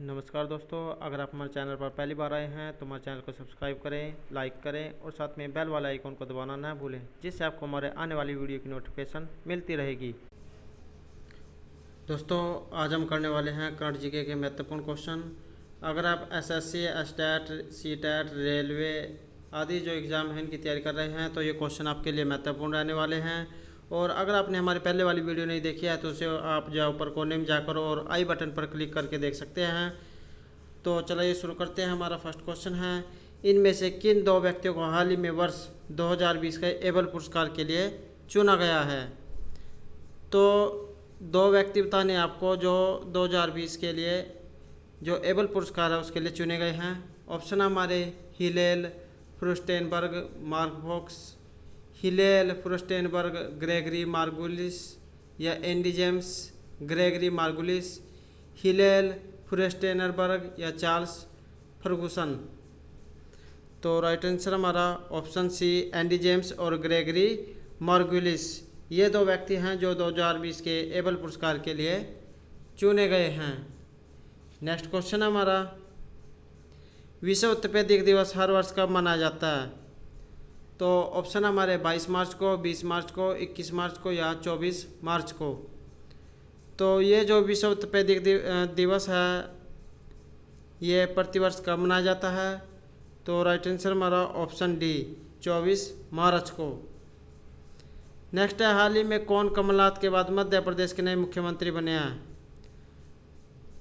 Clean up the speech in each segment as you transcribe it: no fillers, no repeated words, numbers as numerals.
नमस्कार दोस्तों, अगर आप हमारे चैनल पर पहली बार आए हैं तो हमारे चैनल को सब्सक्राइब करें, लाइक करें और साथ में बेल वाला आइकन को दबाना ना भूलें, जिससे आपको हमारे आने वाली वीडियो की नोटिफिकेशन मिलती रहेगी। दोस्तों, आज हम करने वाले हैं करंट जीके के महत्वपूर्ण क्वेश्चन। अगर आप एसएससी, एस्टेट, सीटेट, रेलवे आदि जो एग्ज़ाम हैं इनकी तैयारी कर रहे हैं तो ये क्वेश्चन आपके लिए महत्वपूर्ण रहने वाले हैं। और अगर आपने हमारी पहले वाली वीडियो नहीं देखी है तो उसे आप जो ऊपर कोने में जाकर और आई बटन पर क्लिक करके देख सकते हैं। तो चलिए शुरू करते हैं। हमारा फर्स्ट क्वेश्चन है, इनमें से किन दो व्यक्तियों को हाल ही में वर्ष 2020 के एबल पुरस्कार के लिए चुना गया है। तो दो व्यक्ति बताने आपको जो 2020 के लिए जो एबल पुरस्कार है उसके लिए चुने गए हैं। ऑप्शन हमारे Hillel Furstenberg Marcovox, Hillel Furstenberg Gregory Margulis या Andy James Gregory Margulis, Hillel Furstenberg या चार्ल्स फर्गुसन। तो राइट आंसर हमारा ऑप्शन सी एंडी जेम्स और ग्रेगरी मार्गुलिस, ये दो व्यक्ति हैं जो 2020 के एबल पुरस्कार के लिए चुने गए हैं। नेक्स्ट क्वेश्चन हमारा, विश्व तपेदिक दिवस हर वर्ष कब मनाया जाता है। तो ऑप्शन हमारे 22 मार्च को, 20 मार्च को, 21 मार्च को या 24 मार्च को। तो ये जो विश्व तपेदिक दिवस है ये प्रतिवर्ष कब मनाया जाता है। तो राइट आंसर हमारा ऑप्शन डी 24 मार्च को। नेक्स्ट है, हाल ही में कौन कमलनाथ के बाद मध्य प्रदेश के नए मुख्यमंत्री बने हैं।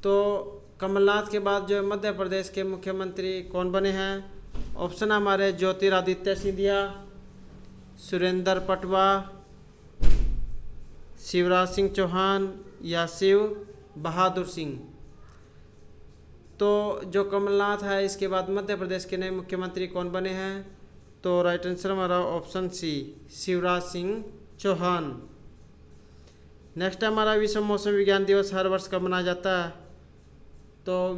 तो कमलनाथ के बाद जो मध्य प्रदेश के मुख्यमंत्री कौन बने हैं। ऑप्शन हमारे ज्योतिरादित्य सिंधिया, सुरेंद्र पटवा, शिवराज सिंह चौहान या शिव बहादुर सिंह। तो जो कमलनाथ है इसके बाद मध्य प्रदेश के नए मुख्यमंत्री कौन बने हैं। तो राइट आंसर हमारा option C Shivraj Singh Chouhan. Next हमारा विश्व मौसम विज्ञान दिवस हर वर्ष कब मनाया जाता है। तो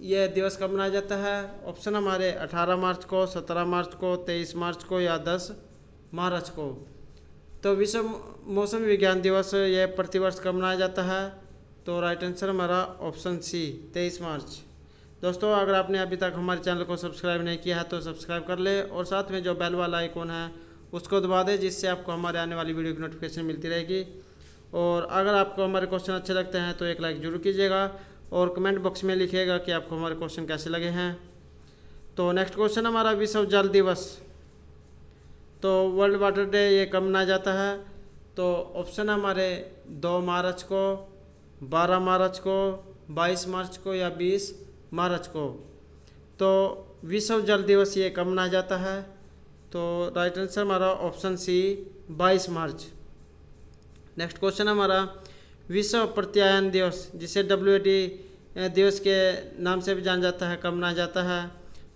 यह दिवस कब मनाया जाता है। ऑप्शन हमारे 18 मार्च को, 17 मार्च को, 23 मार्च को या 10 मार्च को। तो विश्व मौसम विज्ञान दिवस यह प्रतिवर्ष कब मनाया जाता है। तो राइट आंसर हमारा ऑप्शन सी 23 मार्च। दोस्तों, अगर आपने अभी तक हमारे चैनल को सब्सक्राइब नहीं किया है तो सब्सक्राइब कर ले और साथ में जो बेल वाला आइकॉन है उसको दबा दें, जिससे आपको हमारे आने वाली वीडियो की नोटिफिकेशन मिलती रहेगी। और अगर आपको हमारे क्वेश्चन अच्छे लगते हैं तो एक लाइक जरूर कीजिएगा और कमेंट बॉक्स में लिखिएगा कि आपको हमारे क्वेश्चन कैसे लगे हैं। तो नेक्स्ट क्वेश्चन हमारा, विश्व जल दिवस तो वर्ल्ड वाटर डे ये कब मनाया जाता है। तो ऑप्शन हमारे 2 मार्च को, 12 मार्च को, 22 मार्च को या 20 मार्च को। तो विश्व जल दिवस ये कब मनाया जाता है। तो राइट आंसर हमारा ऑप्शन सी 22 मार्च। नेक्स्ट क्वेश्चन हमारा, विश्व प्रत्यायन दिवस जिसे WAT दिवस के नाम से भी जाना जाता है कब मनाया जाता है।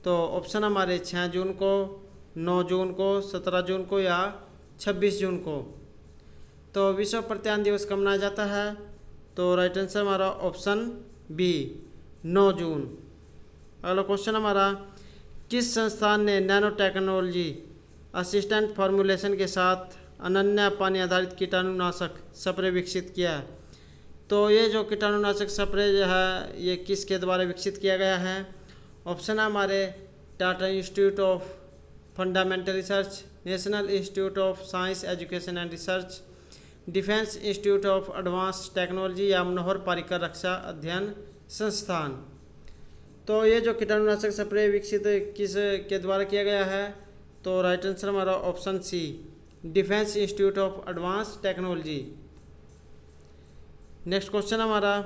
तो ऑप्शन हमारे 6 जून को, 9 जून को, 17 जून को या 26 जून को। तो विश्व प्रत्यायन दिवस कब मनाया जाता है। तो राइट आंसर हमारा ऑप्शन बी 9 जून। अगला क्वेश्चन हमारा, किस संस्थान ने नैनो टेक्नोलॉजी असिस्टेंट फॉर्मुलेशन के साथ अनन्य पानी आधारित कीटाणुनाशक स्प्रे विकसित किया है। तो ये जो कीटाणुनाशक स्प्रे जो है ये किसके द्वारा विकसित किया गया है। ऑप्शन हमारे Tata institute of fundamental research, national institute of science education and research, defence institute of advance technology या मनोहर पारिकर रक्षा अध्ययन संस्थान। तो ये जो कीटाणुनाशक स्प्रे विकसित किस के द्वारा किया गया है। तो राइट आंसर हमारा option C defence institute of advance technology. Next question हमारा,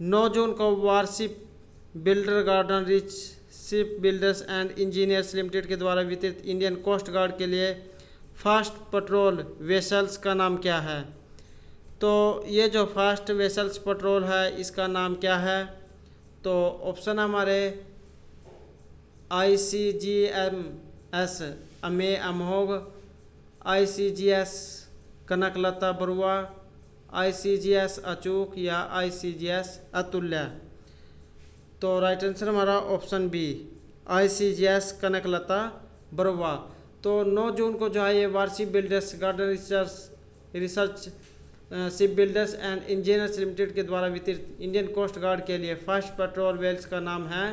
9 जून को warship builder Garden Reach ship builders and engineers limited के द्वारा वितरित इंडियन कोस्ट गार्ड के लिए फास्ट पेट्रोल वेसल्स का नाम क्या है। तो ये जो फास्ट वेसल्स पेट्रोल है इसका नाम क्या है। तो ऑप्शन हमारे ICGMS अमे अमोघ, ICGS कनकलता बरुआ, ICGS अचूक या ICGS अतुल्य। तो राइट आंसर हमारा option B ICGS Kanaklata Barua. तो 9 जून को जो है ये warship builders garden research ship builders and engineers limited के द्वारा वितरित इंडियन कोस्ट गार्ड के लिए फर्स्ट पेट्रोल वेल्स का नाम है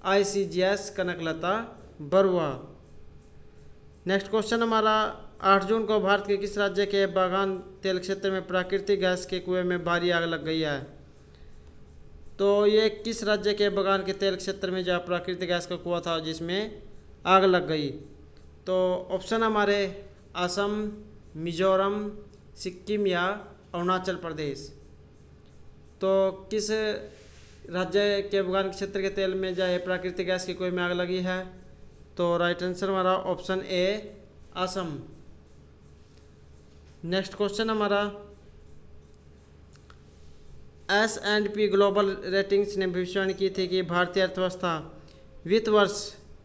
ICGS Kanaklata Barua. Next question हमारा 8 जून को भारत के किस राज्य के बागान तेल क्षेत्र में प्राकृतिक गैस के कुएं में भारी आग लग गई है? तो ये किस राज्य के बागान के तेल क्षेत्र में जो प्राकृतिक गैस का कुआं था जिसमें आग लग गई? तो ऑप्शन हमारे असम, मिजोरम, सिक्किम या अरुणाचल प्रदेश। तो किस राज्य के बागान क्षेत्र के तेल में जो है प्राकृतिक गैस के कुएं में आग लगी है? तो राइट आंसर हमारा option A Assam. Next question हमारा S&P ग्लोबल रेटिंग्स ने भविष्यवाणी की थी कि भारतीय अर्थव्यवस्था वित्त वर्ष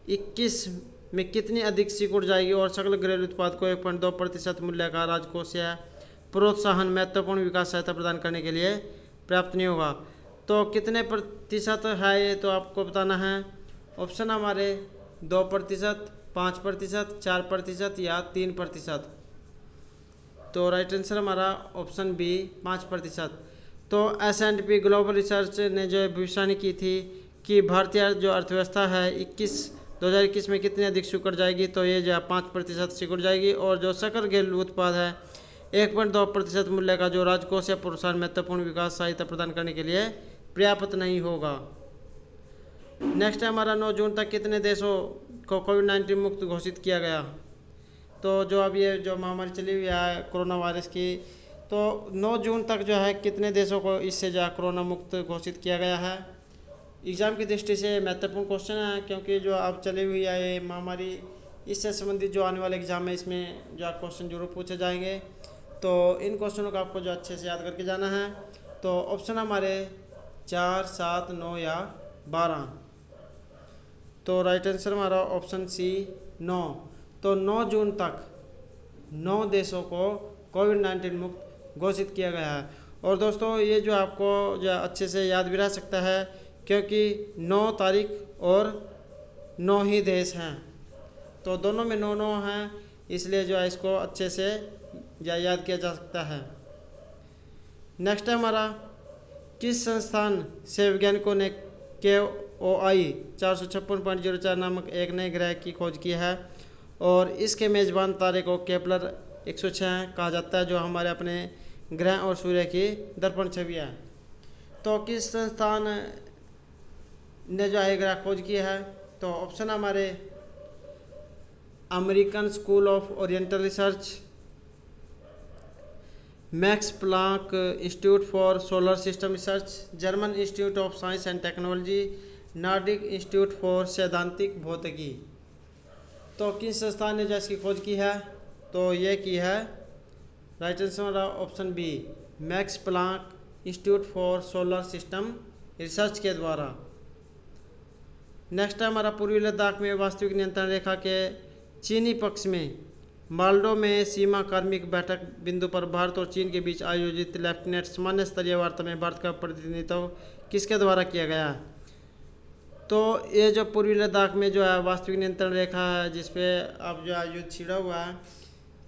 21 में कितनी अधिक सिकुड़ जाएगी और सकल घरेलू उत्पाद को 1.2% मूल्य का राजकोषीय प्रोत्साहन महत्वपूर्ण विकास सहायता प्रदान करने के लिए प्राप्त नहीं होगा। तो कितने प्रतिशत है ये तो आपको बताना है। ऑप्शन हमारे 2%, 5%, 4% या 3%। तो राइट आंसर हमारा ऑप्शन बी 5%। तो S&P ग्लोबल रिसर्च ने जो भविष्यवाणी की थी कि भारतीय जो अर्थव्यवस्था है 2021 में कितनी अधिक सिकुड़ जाएगी, तो ये जो 5% सिकुड़ जाएगी और जो सकल घरेलू उत्पाद है 1.2% मूल्य का जो राजकोषीय प्रोत्साहन महत्वपूर्ण विकास सहायता प्रदान करने के लिए पर्याप्त नहीं होगा। नेक्स्ट है हमारा 9 जून तक कितने देशों को कोविड-19 मुक्त घोषित किया गया? तो जो अब ये जो महामारी चली हुई है कोरोना वायरस की, तो 9 जून तक जो है कितने देशों को इससे जो कोरोना मुक्त घोषित किया गया है? एग्ज़ाम की दृष्टि से महत्वपूर्ण क्वेश्चन है क्योंकि जो अब चली हुई है ये महामारी, इससे संबंधित जो आने वाले एग्जाम है इसमें जो क्वेश्चन जरूर पूछे जाएंगे। तो इन क्वेश्चनों को आपको जो अच्छे से याद करके जाना है। तो ऑप्शन हमारे 4, 7, 9 या 12। तो राइट आंसर हमारा ऑप्शन सी 9। तो 9 जून तक 9 देशों को कोविड-19 मुक्त घोषित किया गया है। और दोस्तों ये जो आपको जो अच्छे से याद भी रह सकता है क्योंकि 9 तारीख और 9 ही देश हैं, तो दोनों में 9 हैं, इसलिए जो है इसको अच्छे से याद किया जा सकता है। नेक्स्ट है हमारा किस संस्थान से वैज्ञानिकों ने KOI 456.04 नामक एक नए ग्रह की खोज की है और इसके मेजबान तारे को केपलर 106 कहा जाता है जो हमारे अपने ग्रह और सूर्य की दर्पण छवि है। तो किस संस्थान ने जो है ग्रह खोज की है? तो ऑप्शन हमारे American school of oriental research, max Planck institute for solar system research, German institute of science and technology, Nordic institute for सैद्धांतिक भौतिकी। तो किस संस्थान ने जो इसकी खोज की है? तो ये की है right answer option B Max Planck institute for solar system research के द्वारा। नेक्स्ट है हमारा पूर्वी लद्दाख में वास्तविक नियंत्रण रेखा के चीनी पक्ष में मालडो में सीमा कार्मिक बैठक बिंदु पर भारत और चीन के बीच आयोजित लेफ्टिनेंट सामान्य स्तरीय वार्ता में भारत का प्रतिनिधित्व किसके द्वारा किया गया? तो ये जो पूर्वी लद्दाख में जो है वास्तविक नियंत्रण रेखा है जिसपे अब जो युद्ध छिड़ा हुआ है,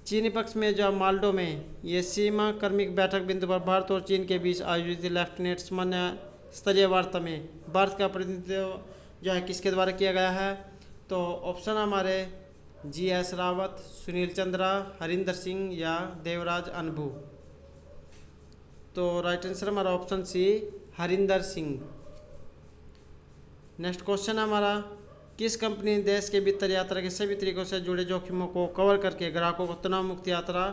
चीनी पक्ष में जो मालडो में ये सीमा कार्मिक बैठक बिंदु पर भारत और चीन के बीच आयोजित लेफ्टिनेंट सामान्य स्तरीय वार्ता में भारत का प्रतिनिधित्व जो है किसके द्वारा किया गया है? तो ऑप्शन हमारे GS रावत, सुनील चंद्रा, हरिंदर सिंह या देवराज अनबू। तो राइट आंसर हमारा option C Harinder Singh. Next question हमारा किस कंपनी ने देश के भीतर यात्रा के सभी तरीकों से जुड़े जोखिमों को कवर करके ग्राहकों को तनाव मुक्त यात्रा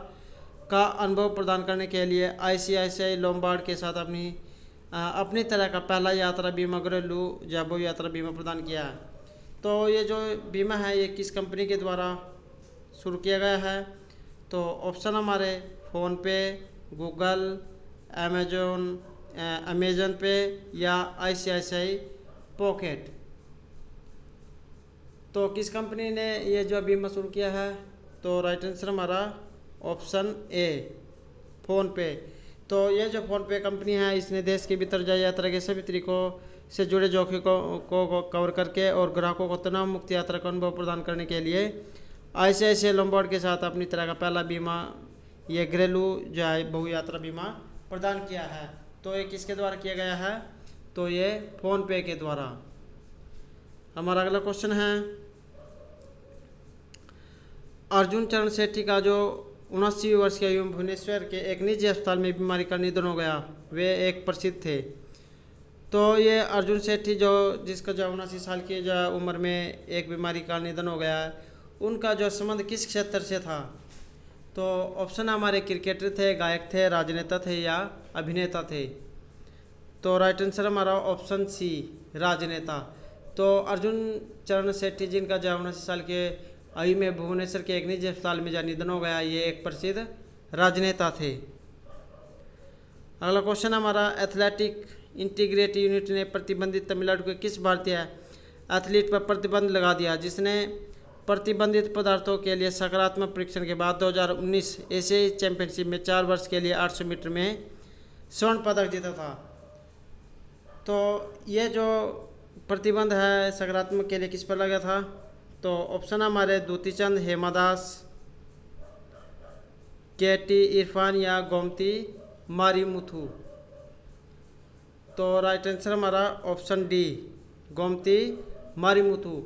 का अनुभव प्रदान करने के लिए ICICI लोम्बार्ड के साथ अपनी तरह का पहला यात्रा बीमा घरेलू जैबो यात्रा बीमा प्रदान किया है? तो ये जो बीमा है ये किस कंपनी के द्वारा शुरू किया गया है? तो ऑप्शन हमारे फ़ोन पे, गूगल, अमेजन पे या ICICI पॉकेट। तो किस कंपनी ने ये जो बीमा शुरू किया है? तो राइट आंसर हमारा ऑप्शन ए फ़ोन पे। तो ये जो फ़ोन पे कंपनी है इसने देश के भीतर यात्रा के सभी तरीकों से जुड़े जोखिम को कवर करके और ग्राहकों को तनाव मुक्त यात्रा का अनुभव प्रदान करने के लिए ICICI लोम्बार्ड के साथ अपनी तरह का पहला बीमा ये घरेलू जो है बहु यात्रा बीमा प्रदान किया है। तो ये किसके द्वारा किया गया है? तो ये फोन पे के द्वारा। हमारा अगला क्वेश्चन है, अर्जुन चरण सेठी का जो 79 वर्ष की आयु में भुवनेश्वर के एक निजी अस्पताल में बीमारी का निधन हो गया, वे एक प्रसिद्ध थे। तो ये अर्जुन सेठी जो जिसका जो 79 साल की जो उम्र में एक बीमारी का निधन हो गया, उनका जो संबंध किस क्षेत्र से था? तो ऑप्शन हमारे क्रिकेटर थे, गायक थे, राजनेता थे या अभिनेता थे। तो राइट आंसर हमारा ऑप्शन सी, राजनेता। तो अर्जुन चरण सेठी जिनका जो 79 साल के आयु में भुवनेश्वर के एक निजी अस्पताल में जब निधन हो गया, ये एक प्रसिद्ध राजनेता थे। अगला क्वेश्चन हमारा, एथलेटिक इंटीग्रेट यूनिट ने प्रतिबंधित तमिलनाडु के किस भारतीय एथलीट पर प्रतिबंध लगा दिया जिसने प्रतिबंधित पदार्थों के लिए सकारात्मक परीक्षण के बाद 2019 एशियाई चैंपियनशिप में 4 वर्ष के लिए 800 मीटर में स्वर्ण पदक जीता था? तो ये जो प्रतिबंध है सकारात्मक के लिए किस पर लगा था? तो ऑप्शन हमारे दूती चंद, हेमा दास, केटी इरफान या गोमती मारीमुथु। तो राइट आंसर हमारा ऑप्शन डी, गोमती मारीमुथु।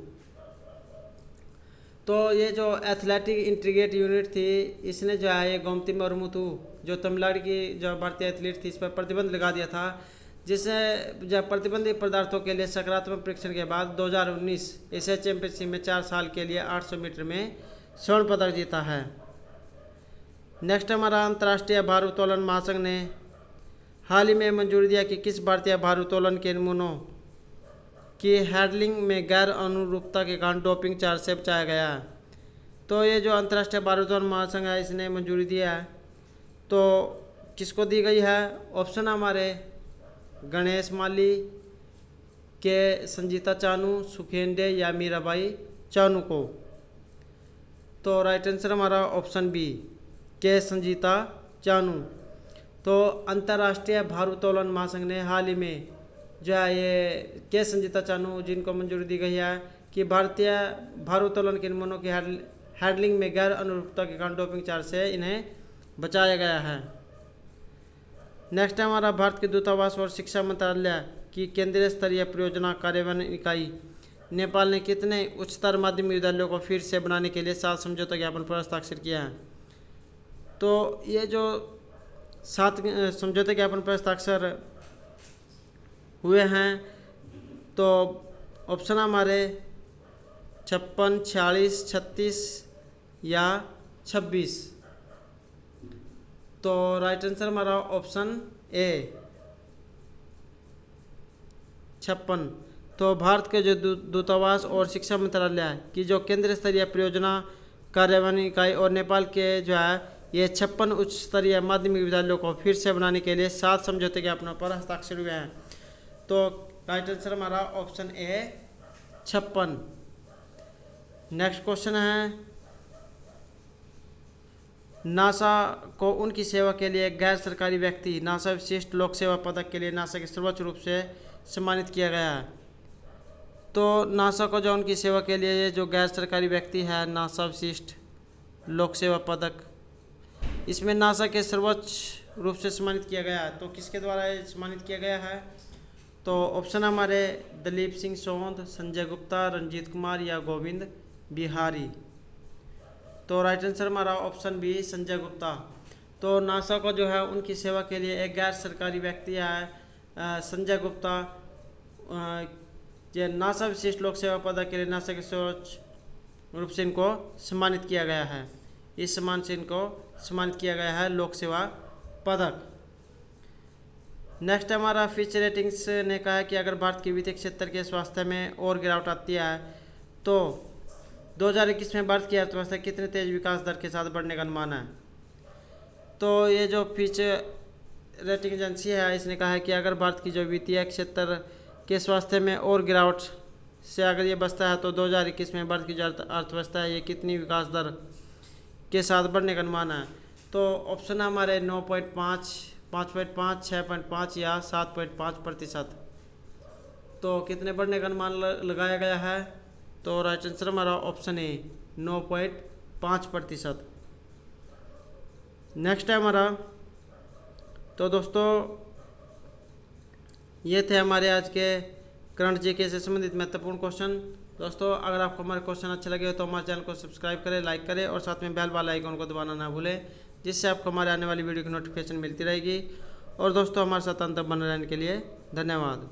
तो ये जो एथलेटिक इंटीग्रेट यूनिट थी, इसने जो है ये गोमती मारीमुथु जो तमिलनाडु की जो भारतीय एथलीट थी, इस पर प्रतिबंध लगा दिया था, जिसने जब प्रतिबंधित पदार्थों के लिए सकारात्मक परीक्षण के बाद 2019 एशिया चैंपियनशिप में 4 साल के लिए 800 मीटर में स्वर्ण पदक जीता है। नेक्स्ट हमारा, अंतर्राष्ट्रीय भारोत्तोलन महासंघ ने हाल ही में मंजूरी दिया कि किस भारतीय भारोत्तोलन के नमूनों की हैंडलिंग में गैर अनुरूपता के कारण डोपिंग चार्ज से बचाया गया है। तो ये जो अंतर्राष्ट्रीय भारोत्तोलन महासंघ है, इसने मंजूरी दिया है, तो किसको दी गई है? ऑप्शन हमारे गणेश माली, के संजीता चानू, सुखेंडे या मीराबाई चानू को। तो राइट आंसर हमारा ऑप्शन बी, के संजीता चानू। तो अंतर्राष्ट्रीय भारोत्तोलन महासंघ ने हाल ही में जो है ये के संजीता चानू जिनको मंजूरी दी गई है कि भारतीय भारोत्तोलन के नमूनों की हैंडलिंग में गैर अनुरूपता के कारण डोपिंग चार्ज से इन्हें बचाया गया है। नेक्स्ट हमारा, भारत के दूतावास और शिक्षा मंत्रालय की केंद्रीय स्तरीय परियोजना कार्यान्वयन इकाई नेपाल ने कितने उच्चतर माध्यमिक विद्यालयों को फिर से बनाने के लिए 7 समझौता ज्ञापन पर हस्ताक्षर किया है? तो ये जो 7 समझौता ज्ञापन पर हस्ताक्षर हुए हैं, तो ऑप्शन हमारे 56, 46, 36 या 26। तो राइट आंसर हमारा ऑप्शन ए, 56। तो भारत के जो दूतावास और शिक्षा मंत्रालय की जो केंद्र स्तरीय परियोजना कार्यान्वयन इकाई और नेपाल के जो है ये 56 उच्च स्तरीय माध्यमिक विद्यालयों को फिर से बनाने के लिए 7 समझौते ज्ञापनों पर हस्ताक्षर हुए हैं। तो राइट आंसर हमारा ऑप्शन ए, 56। नेक्स्ट क्वेश्चन है, नासा को उनकी सेवा के लिए गैर सरकारी व्यक्ति नासा विशिष्ट लोक सेवा पदक के लिए नासा के सर्वोच्च रूप से सम्मानित किया गया है। तो नासा को जो उनकी सेवा के लिए जो गैर सरकारी व्यक्ति है नासा विशिष्ट लोक सेवा पदक, इसमें नासा के सर्वोच्च रूप से सम्मानित किया गया है। तो किसके द्वारा सम्मानित किया गया है? तो ऑप्शन हमारे दलीप सिंह सोंद, संजय गुप्ता, रंजीत कुमार या गोविंद बिहारी। तो राइट आंसर हमारा ऑप्शन बी, संजय गुप्ता। तो नासा को जो है उनकी सेवा के लिए एक गैर सरकारी व्यक्ति है संजय गुप्ता, ये नासा विशिष्ट लोक सेवा पदक के लिए नासा के सर्वोच्च रूप से इनको सम्मानित किया गया है। इस सम्मान से इनको सम्मानित किया गया है लोक सेवा पदक। नेक्स्ट हमारा, फिच रेटिंग्स ने कहा है कि अगर भारत के वित्तीय क्षेत्र के स्वास्थ्य में और गिरावट आती है तो 2021 में भारत की अर्थव्यवस्था कितने तेज विकास दर के साथ बढ़ने का अनुमान है? तो ये जो फिच रेटिंग एजेंसी है इसने कहा है कि अगर भारत की जो वित्तीय क्षेत्र के स्वास्थ्य में और गिरावट से अगर ये बचता है तो 2021 में भारत की जो अर्थव्यवस्था है ये कितनी विकास दर के साथ बढ़ने का अनुमान है? तो ऑप्शन हमारे 9.5, 5.5, 6.5 या 7.5%। तो कितने बढ़ने का अनुमान लगाया गया है? तो राइट आंसर हमारा ऑप्शन ए, 9.5%। नेक्स्ट है हमारा, तो दोस्तों ये थे हमारे आज के करंट जीके से संबंधित महत्वपूर्ण क्वेश्चन। दोस्तों अगर आपको हमारे क्वेश्चन अच्छे लगे तो हमारे चैनल को सब्सक्राइब करें, लाइक करें और साथ में बेल वाला आइकन को दबाना ना भूलें, जिससे आपको हमारे आने वाली वीडियो की नोटिफिकेशन मिलती रहेगी। और दोस्तों हमारे साथ अंत तक बने रहने के लिए धन्यवाद।